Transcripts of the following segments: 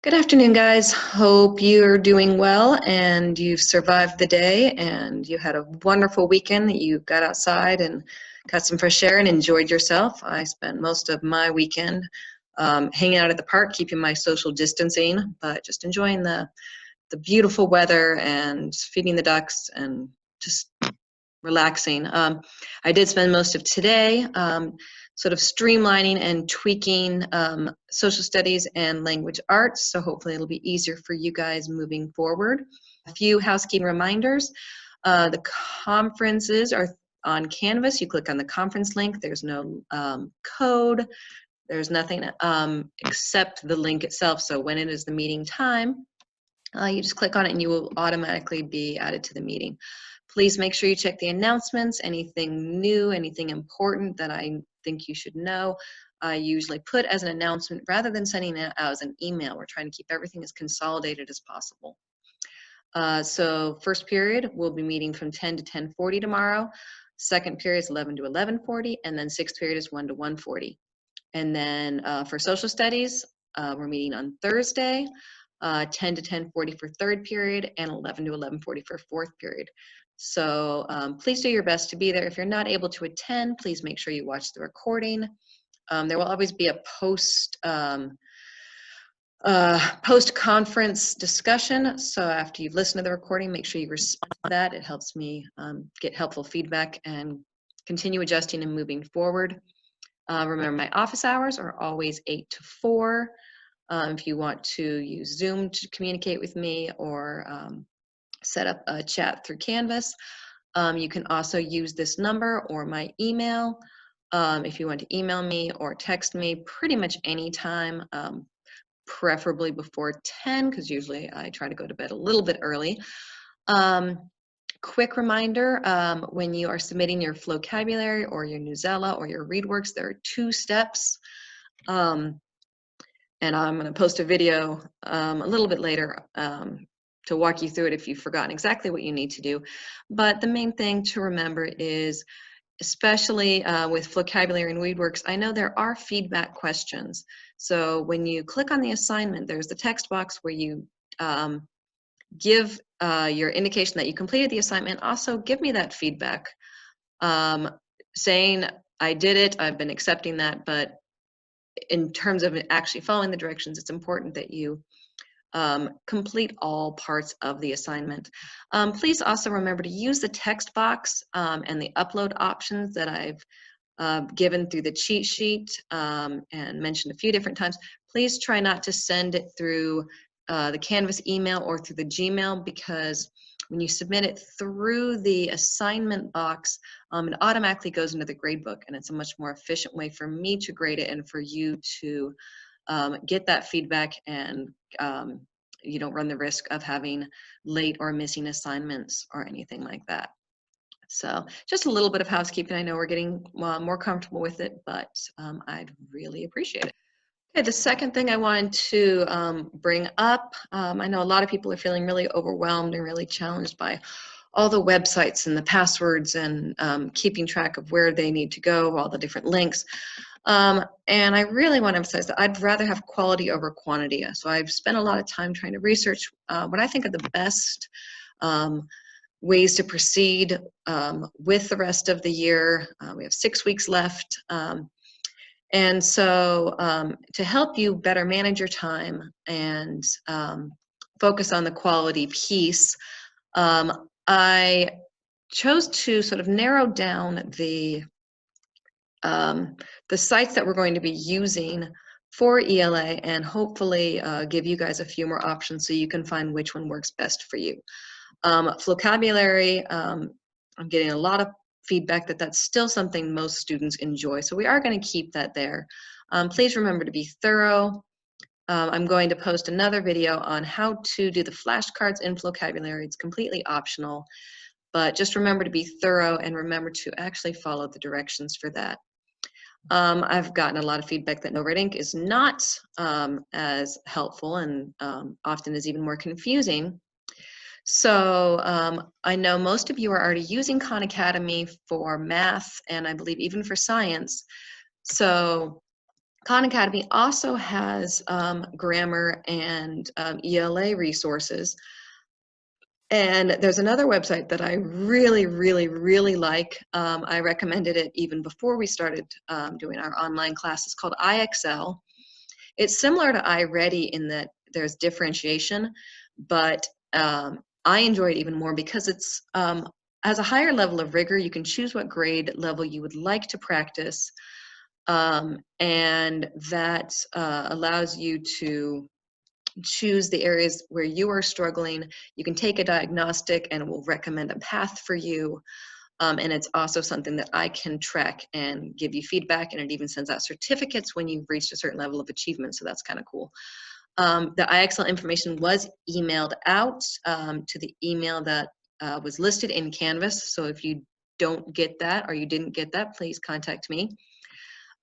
Good afternoon, guys. Hope you're doing well and you've survived the day and you had a wonderful weekend that you got outside and got some fresh air and enjoyed yourself. I spent most of my weekend hanging out at the park, keeping my social distancing, but just enjoying the beautiful weather and feeding the ducks and just relaxing. I did spend most of today sort of streamlining and tweaking social studies and language arts, so hopefully it'll be easier for you guys moving forward. A few housekeeping reminders. The conferences are on Canvas. You click on the conference link. There's no code. There's nothing except the link itself, so when it is the meeting time, you just click on it and you will automatically be added to the meeting. Please make sure you check the announcements, anything new, anything important that I think you should know. I usually put as an announcement rather than sending it out as an email. We're trying to keep everything as consolidated as possible. So first period, we'll be meeting from 10 to 10:40 tomorrow. Second period is 11 to 11:40, and then sixth period is 1 to 1:40. And then for social studies, we're meeting on Thursday, 10 to 10:40 for third period, and 11 to 11:40 for fourth period. So please do your best to be there. If you're not able to attend, please make sure you watch the recording. There will always be a post-conference discussion. So after you've listened to the recording, make sure you respond to that. It helps me get helpful feedback and continue adjusting and moving forward. Remember, my office hours are always 8 to 4. If you want to use Zoom to communicate with me or set up a chat through Canvas, you can also use this number or my email. If you want to email me or text me pretty much anytime, preferably before 10, because usually I try to go to bed a little bit early. Quick reminder, when you are submitting your Flocabulary or your Newsela or your ReadWorks, there are 2 steps. And I'm going to post a video a little bit later to walk you through it if you've forgotten exactly what you need to do. But the main thing to remember is, especially with Flocabulary and ReadWorks, I know there are feedback questions. So when you click on the assignment, there's the text box where you give your indication that you completed the assignment. Also, give me that feedback saying, I did it, I've been accepting that, but in terms of actually following the directions, it's important that you complete all parts of the assignment. Please also remember to use the text box and the upload options that I've given through the cheat sheet and mentioned a few different times. Please try not to send it through the Canvas email or through the Gmail, because when you submit it through the assignment box, it automatically goes into the gradebook, and it's a much more efficient way for me to grade it and for you to get that feedback, and you don't run the risk of having late or missing assignments or anything like that. So just a little bit of housekeeping. I know we're getting more comfortable with it, but I'd really appreciate it. Okay, the second thing I wanted to bring up, I know a lot of people are feeling really overwhelmed and really challenged by all the websites and the passwords and keeping track of where they need to go, all the different links. And I really want to emphasize that I'd rather have quality over quantity. So I've spent a lot of time trying to research what I think are the best ways to proceed with the rest of the year. We have 6 weeks left. And so to help you better manage your time and focus on the quality piece, I chose to sort of narrow down the sites that we're going to be using for ELA, and hopefully give you guys a few more options so you can find which one works best for you. Flocabulary, I'm getting a lot of feedback that that's still something most students enjoy, so we are going to keep that there. Please remember to be thorough. I'm going to post another video on how to do the flashcards in Flocabulary. It's completely optional, but just remember to be thorough and remember to actually follow the directions for that. I've gotten a lot of feedback that NoRedInk is not as helpful and often is even more confusing. So I know most of you are already using Khan Academy for math, and I believe even for science. So Khan Academy also has grammar and ELA resources. And there's another website that I really, really, really like. I recommended it even before we started doing our online classes, called IXL. It's similar to iReady in that there's differentiation, but I enjoy it even more because it's has a higher level of rigor. You can choose what grade level you would like to practice, and that allows you to choose the areas where you are struggling. You can take a diagnostic and it will recommend a path for you. And it's also something that I can track and give you feedback, and it even sends out certificates when you've reached a certain level of achievement, so that's kind of cool. The IXL information was emailed out to the email that was listed in Canvas, so if you don't get that or you didn't get that, please contact me.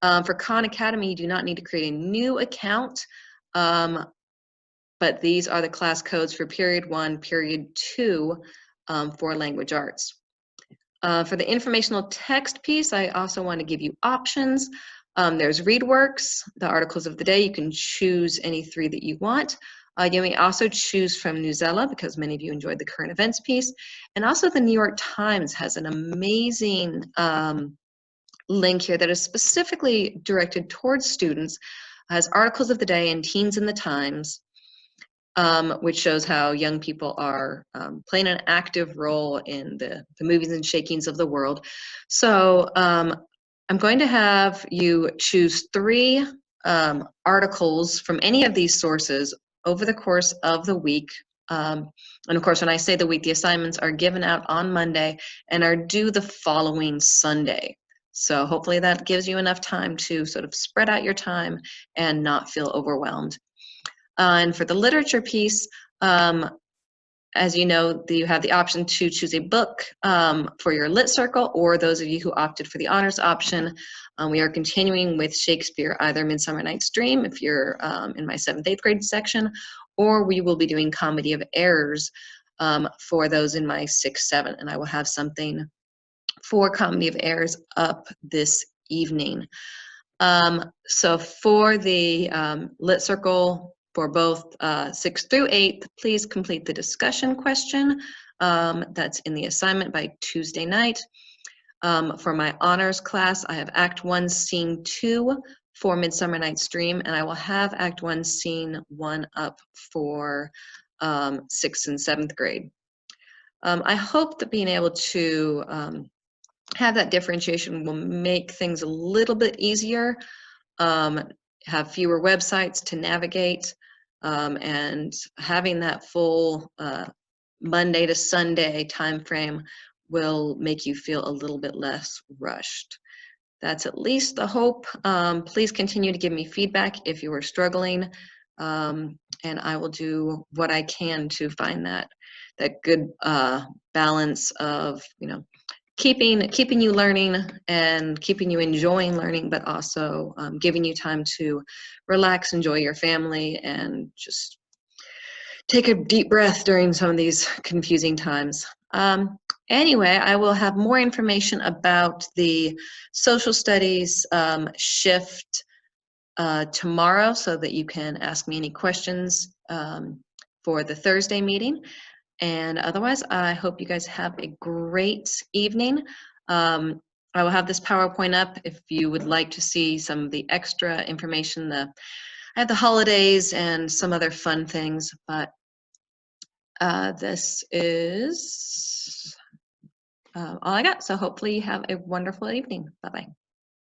For Khan Academy, you do not need to create a new account, but these are the class codes for period 1, period 2 for language arts. For the informational text piece, I also want to give you options. There's ReadWorks, the articles of the day. You can choose any 3 that you want. You may also choose from Newsela, because many of you enjoyed the current events piece. And also the New York Times has an amazing link here that is specifically directed towards students, has articles of the day and Teens in the Times, which shows how young people are playing an active role in the movings and shakings of the world. So I'm going to have you choose 3 articles from any of these sources over the course of the week. And of course, when I say the week, the assignments are given out on Monday and are due the following Sunday. So hopefully that gives you enough time to sort of spread out your time and not feel overwhelmed. And for the literature piece, as you know, you have the option to choose a book for your Lit Circle, or those of you who opted for the honors option. We are continuing with Shakespeare, either Midsummer Night's Dream, if you're in my 7th, 8th grade section, or we will be doing Comedy of Errors for those in my 6th, 7th, and I will have something for Comedy of Errors up this evening. So for the Lit Circle, for both 6th through 8th, please complete the discussion question that's in the assignment by Tuesday night. For my honors class, I have Act 1, Scene 2 for Midsummer Night's Dream, and I will have Act 1, Scene 1 up for 6th and 7th grade. I hope that being able to have that differentiation will make things a little bit easier, have fewer websites to navigate, and having that full Monday to Sunday time frame will make you feel a little bit less rushed. That's at least the hope. Please continue to give me feedback if you are struggling, and I will do what I can to find that good balance of, you know, keeping you learning and keeping you enjoying learning, but also giving you time to relax, enjoy your family, and just take a deep breath during some of these confusing times. Anyway, I will have more information about the social studies shift tomorrow, so that you can ask me any questions for the Thursday meeting. And otherwise, I hope you guys have a great evening. I will have this PowerPoint up if you would like to see some of the extra information. I have the holidays and some other fun things, but this is all I got. So hopefully you have a wonderful evening. Bye-bye.